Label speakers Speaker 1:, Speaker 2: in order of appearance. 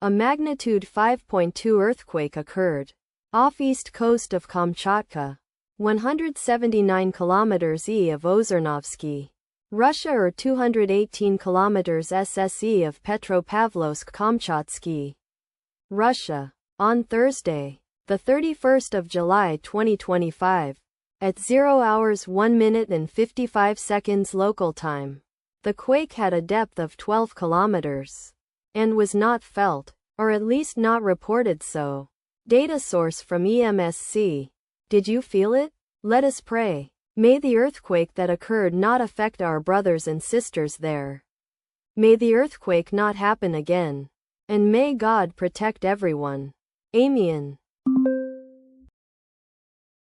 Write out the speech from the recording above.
Speaker 1: A magnitude 5.2 earthquake occurred off east coast of Kamchatka, 179 kilometers e of Ozernovsky, Russia, or 218 kilometers sse of Petropavlovsk-Kamchatsky, Russia, on Thursday, the 31st of July 2025, at 0 hours 1 minute and 55 seconds local time. The quake had a depth of 12 kilometers and was not felt, or at least not reported so. Data source from EMSC. Did you feel it? Let us pray. May the earthquake that occurred not affect our brothers and sisters there. May the earthquake not happen again. And may God protect everyone. Amen.